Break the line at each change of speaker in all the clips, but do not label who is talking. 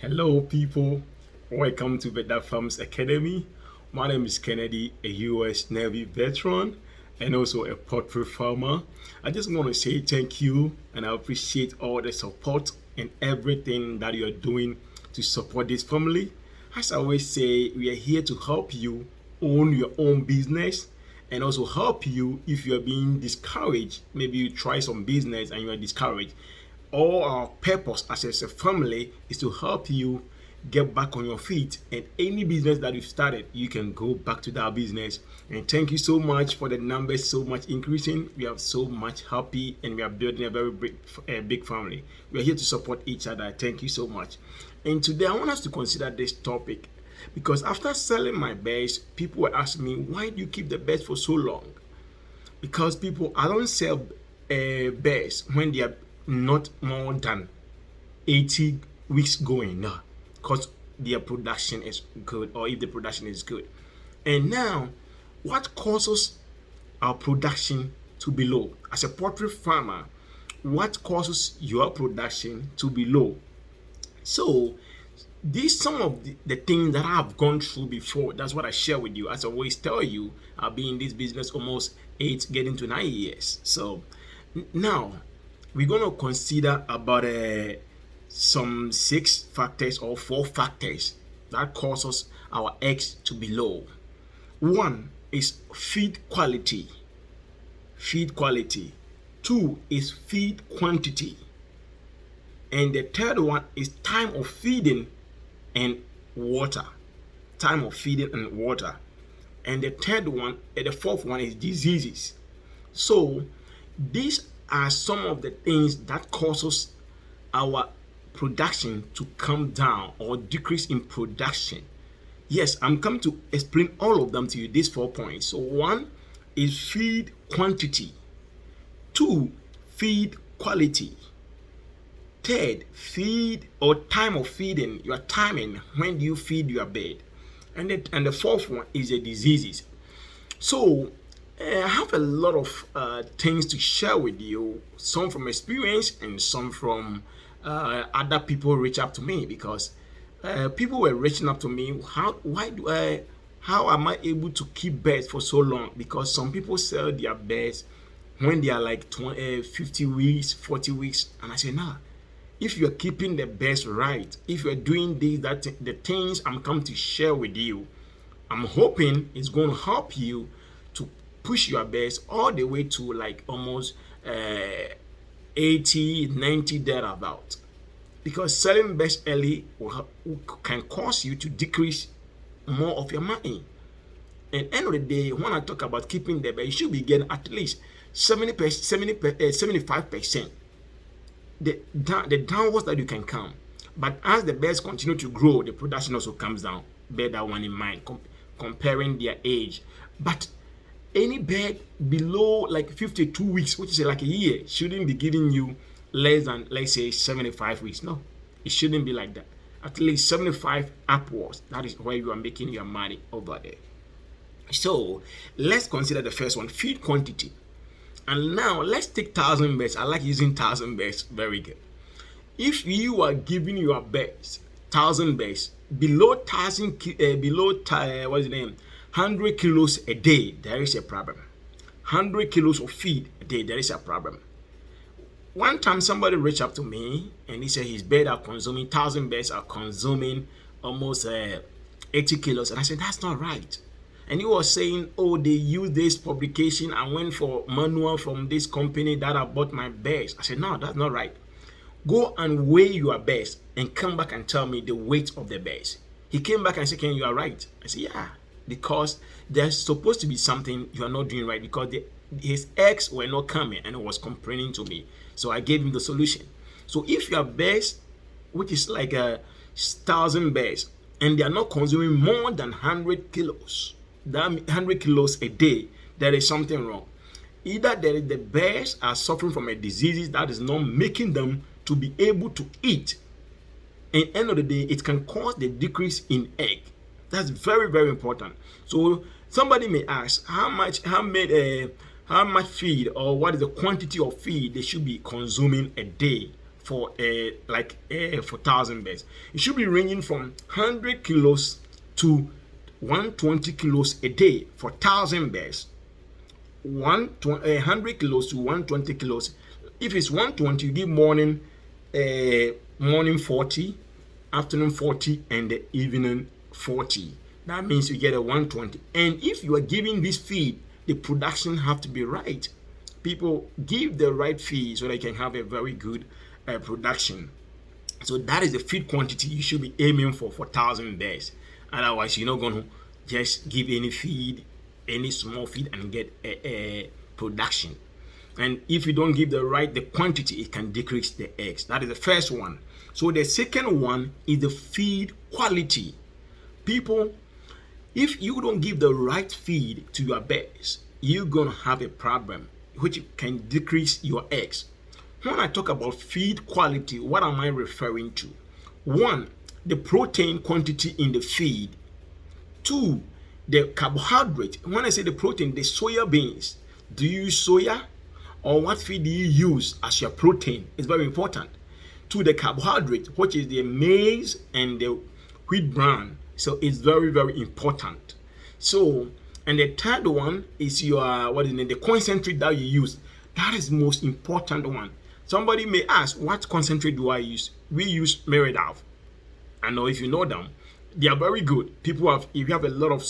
Hello, people. Welcome to Better Farms Academy. My name is Kennedy, a U.S. Navy veteran and also a poultry farmer. I just want to say thank you and I appreciate all the support and everything that you're doing to support this family. As I always say, we are here to help you own your own business and also help you if you are being discouraged. Maybe you try some business and you are discouraged. All our purpose as a family is to help you get back on your feet, and any business that you've started you can go back to that business. And thank you so much for the numbers so much increasing. We are so much happy and we are building a very big family. We are here to support each other. Thank you so much. And today I want us to consider this topic because after selling my bears, people were asking me, why do you keep the bears for so long? Because people, I don't sell bears when they are not more than 80 weeks going now, because their production is good, or if the production is good. And now, what causes our production to be low? As a poultry farmer, what causes your production to be low? So these some of the things that I've gone through before. That's what I share with you. As I always tell you, I've been in this business almost 8 getting to 9 years. So now we're going to consider about some 6 factors or 4 factors that causes our eggs to be low. One is feed quality. Feed quality. 2 is feed quantity. And the third one is time of feeding and water. Time of feeding and water. And the fourth one is diseases. So these are some of the things that causes our production to come down or decrease in production. Yes, I'm coming to explain all of them to you, these 4 points. So 1 is feed quantity. 2, feed quality. 3rd, feed or time of feeding, your timing, when do you feed your bird. And the 4th one is the diseases. So I have a lot of things to share with you, some from experience and some from other people reach up to me, because people were reaching up to me, how am I able to keep birds for so long? Because some people sell their birds when they are like 50 weeks, 40 weeks, and I say, nah, if you're keeping the birds right, if you're doing the things I'm coming to share with you, I'm hoping it's going to help you to push your birds all the way to like almost 80, 90 thereabout. Because selling birds early can cause you to decrease more of your money. And end of the day, when I talk about keeping the birds, you should be getting at least 75%. The downwards that you can come. But as the birds continue to grow, the production also comes down. Bear that one in mind, comparing their age. But any bird below like 52 weeks, which is like a year, shouldn't be giving you less than, let's say, 75 weeks. No, it shouldn't be like that. At least 75 upwards. That is where you are making your money over there. So let's consider the first one, feed quantity. And now let's take 1,000 birds. I like using 1,000 birds. Very good. If you are giving your birds 1,000 birds below 100 kilos a day, there is a problem. 100 kilos of feed a day, there is a problem. One time somebody reached up to me and he said his birds are consuming, 1,000 birds are consuming almost 80 kilos. And I said, that's not right. And he was saying, oh, they use this publication. I went for manual from this company that I bought my bears. I said, no, that's not right. Go and weigh your bears and come back and tell me the weight of the bears. He came back and said, Ken, you are right. I said, yeah, because there's supposed to be something you are not doing right, because his eggs were not coming and he was complaining to me. So I gave him the solution. So if your bears, which is like 1,000 bears, and they are not consuming more than 100 kilos, that 100 kilos a day, there is something wrong. Either the bears are suffering from a disease that is not making them to be able to eat. And end of the day, it can cause the decrease in egg. That's very, very important. So somebody may ask, how much feed, or what is the quantity of feed they should be consuming a day for for 1,000 birds. It should be ranging from 100 kilos to 120 kilos a day for 1,000 birds. 100 kilos to 120 kilos. If it's 120, you give morning 40, afternoon 40, and the evening 40. That means you get a 120. And if you are giving this feed, the production have to be right. People give the right feed so they can have a very good production. So that is the feed quantity you should be aiming for 1,000 birds. Otherwise, you're not going to just give any feed, any small feed, and get a production. And if you don't give the quantity, it can decrease the eggs. That is the first one. So the second one is the feed quality. People, if you don't give the right feed to your birds, you're going to have a problem, which can decrease your eggs. When I talk about feed quality, what am I referring to? One, the protein quantity in the feed. Two, the carbohydrate. When I say the protein, the soya beans. Do you use soya? Or what feed do you use as your protein? It's very important. To the carbohydrate, which is the maize and the wheat bran. So it's very, very important. So, and the third one is your, the concentrate that you use. That is the most important one. Somebody may ask, what concentrate do I use? We use Meridaf. I know if you know them, they are very good. If you have a lot of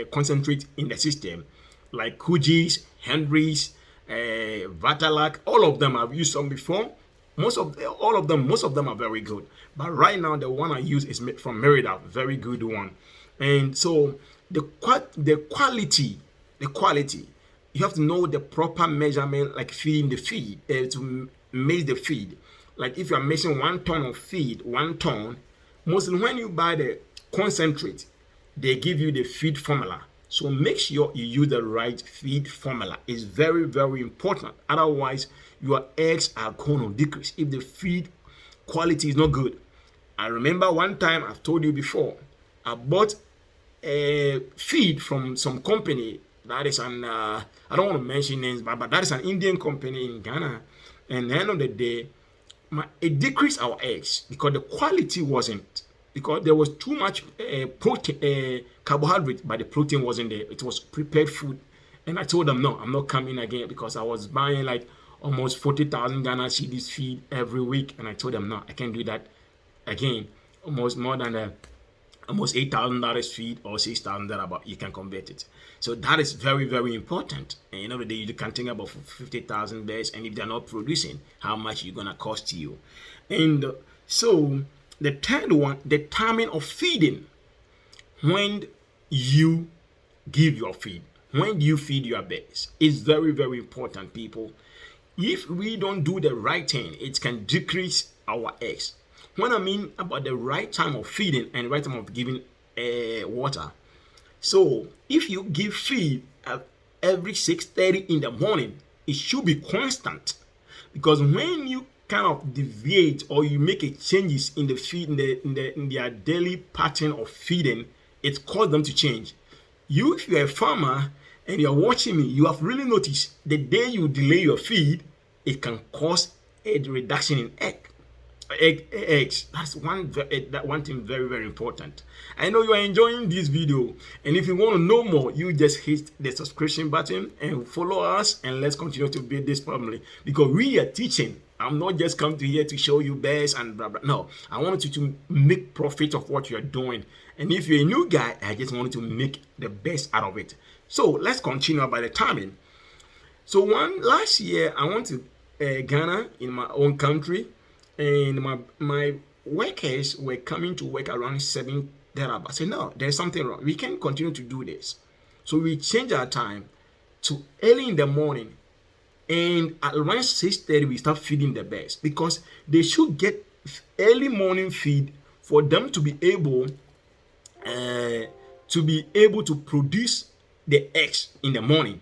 concentrate in the system, like Coogis, Henry's, Vatalac, all of them I've used some before. Most of them are very good. But right now, the one I use is from Merida, very good one. And so the quality, you have to know the proper measurement, like feeding the feed to measure the feed. Like if you are measuring 1 ton of feed, 1 ton, mostly when you buy the concentrate, they give you the feed formula. So make sure you use the right feed formula. It's very, very important. Otherwise, your eggs are going to decrease if the feed quality is not good. I remember one time, I've told you before, I bought a feed from some company that is I don't want to mention names, but that is an Indian company in Ghana. And at the end of the day, it decreased our eggs because the quality wasn't, because there was too much protein, carbohydrate, but the protein wasn't there. It was prepared food. And I told them, no, I'm not coming again, because I was buying like almost 40,000 Ghana cedis feed every week. And I told them, no, I can't do that again. Almost more than almost $8,000 feed or $6,000, but you can convert it. So that is very, very important. And you know, you can think about 50,000 birds, and if they're not producing, how much it's gonna cost you. And so the third one, the timing of feeding. When you give your feed, when you feed your birds, is very, very important, people. If we don't do the right thing, it can decrease our eggs. When I mean about the right time of feeding and right time of giving water. So if you give feed every 6:30 in the morning, it should be constant, because when you kind of deviate or you make a changes in the feed in their daily pattern of feeding, it causes them to change. If you're a farmer and you're watching me, you have really noticed the day you delay your feed, it can cause a reduction in eggs. That's one thing very, very important. I know you are enjoying this video, and if you want to know more, you just hit the subscription button and follow us, and let's continue to build this family, because we are teaching. I'm not just come to here to show you best and blah blah. No, I want you to make profit of what you're doing. And if you're a new guy, I just want you to make the best out of it. So let's continue about the timing. So last year I went to Ghana, in my own country, and my workers were coming to work around 7 thereabout. I said, no, there's something wrong. We can't continue to do this. So we changed our time to early in the morning. And at around 6:30, we start feeding the birds, because they should get early morning feed for them to be able to produce the eggs in the morning,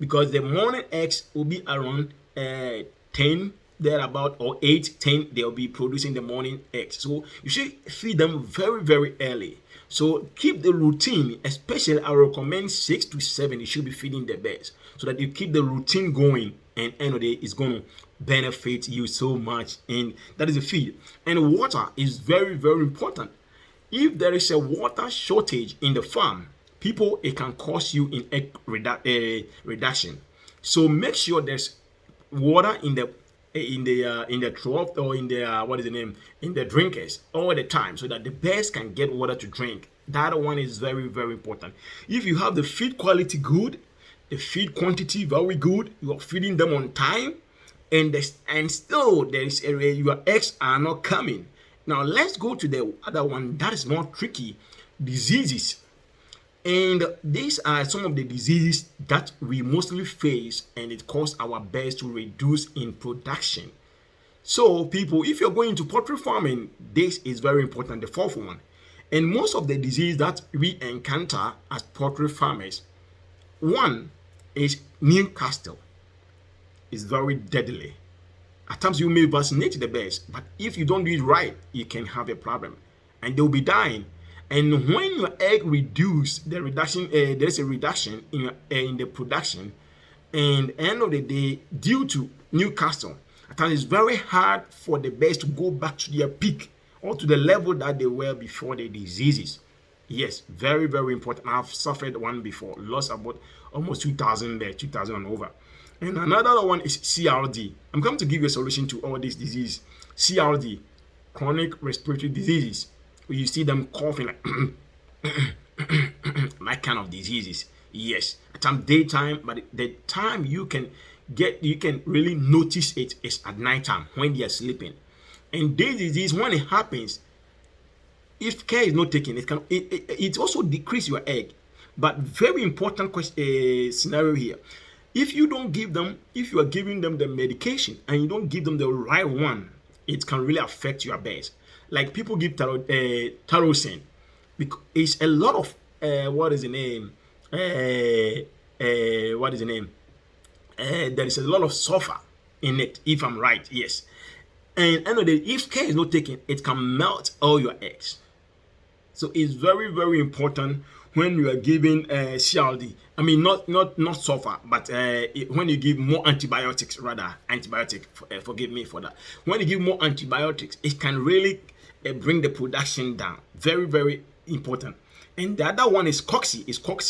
because the morning eggs will be around 10 thereabout, or 8-10. They'll be producing the morning eggs. So you should feed them very, very early. So keep the routine, especially I recommend 6 to 7. You should be feeding the birds, so that you keep the routine going, and end of the day is going to benefit you so much, and that is the feed. And water is very, very important. If there is a water shortage in the farm, people, it can cause you in egg reduction. So make sure there's water in the trough, or in the what is the name, in the drinkers all the time, so that the birds can get water to drink. That one is very, very important. If you have the feed quality good, the feed quantity very good, you are feeding them on time, and still there is your eggs are not coming. Now let's go to the other one that is more tricky: diseases. And these are some of the diseases that we mostly face, and it causes our birds to reduce in production. So, people, if you're going to poultry farming, this is very important, the fourth one. And most of the disease that we encounter as poultry farmers, one is Newcastle. It's very deadly. At times you may vaccinate the birds, but if you don't do it right, you can have a problem, and they'll be dying. And when your egg reduce, there's a reduction in the production, and end of the day, due to Newcastle, at times it's very hard for the birds to go back to their peak or to the level that they were before the diseases. Yes, very, very important. I've suffered one before, lost about almost 2,000 there, 2,000 and over. And another one is CRD. I'm going to give you a solution to all these diseases. CRD, chronic respiratory diseases. You see them coughing like that kind of diseases. Yes, at time daytime, but the time you can really notice it is at nighttime when they are sleeping. And this disease, when it happens, if care is not taken, it also decrease your egg. But very important scenario here: if you are giving them the medication and you don't give them the right one, it can really affect your birds. Like people give tyrosine, because it's a lot of what is the name? There is a lot of sulfur in it, if I'm right. Yes. And anyway, if care is not taken, it can melt all your eggs. So it's very, very important when you are giving CRD. I mean, not sulfur, but when you give more antibiotics, forgive me for that. When you give more antibiotics, it can really bring the production down. Very, very important. And the other one is Coxy,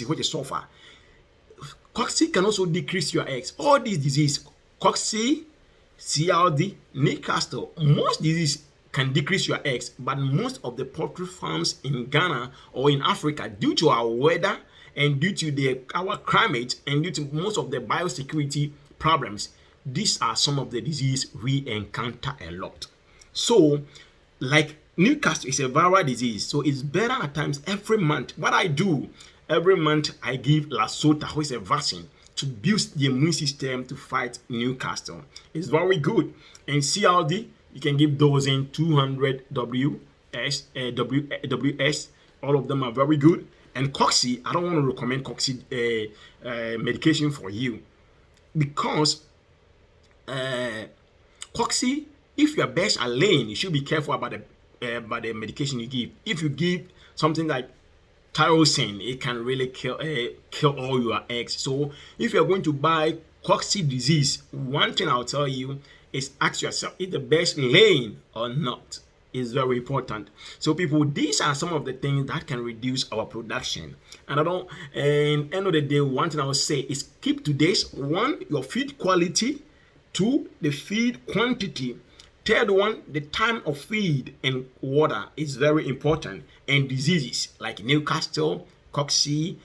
which is sulfur. Coxy can also decrease your eggs. All these diseases, Coxy, CRD, Newcastle, most diseases can decrease your eggs, but most of the poultry farms in Ghana or in Africa, due to our weather and due to our climate and due to most of the biosecurity problems, these are some of the diseases we encounter a lot. So, like Newcastle is a viral disease, so it's better at times every month. What I do, every month I give Lasota, which is a vaccine, to boost the immune system to fight Newcastle. It's very good. And CRD, you can give those in 200 WS. All of them are very good. And Coxy, I don't want to recommend Coxy medication for you, because Coxy, if your birds are laying, you should be careful about the medication you give. If you give something like tyrosine, it can really kill all your eggs. So if you're going to buy Coxy disease, one thing I'll tell you is ask yourself if the birds laying or not. Is very important. So people, these are some of the things that can reduce our production. And end of the day, one thing I will say is keep to this: one, your feed quality; two, the feed quantity; third one, the time of feed and water is very important. And diseases like Newcastle, Coxy,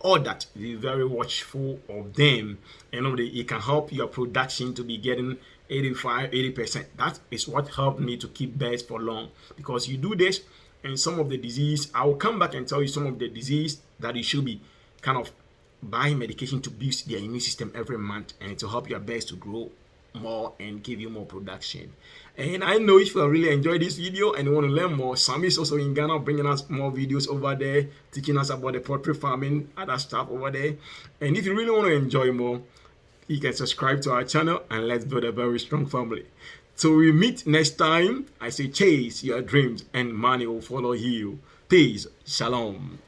all that, be very watchful of them. And it can help your production to be getting 80%. That is what helped me to keep birds for long, because you do this. And some of the disease, I will come back and tell you some of the disease that you should be kind of buying medication to boost their immune system every month, and to help your birds to grow more and give you more production. And I know if you really enjoyed this video and you want to learn more, Sammy is also in Ghana bringing us more videos over there, teaching us about the poultry farming, other stuff over there. And if you really want to enjoy more, you can subscribe to our channel, and let's build a very strong family. So we meet next time. I say chase your dreams and money will follow you. Peace. Shalom.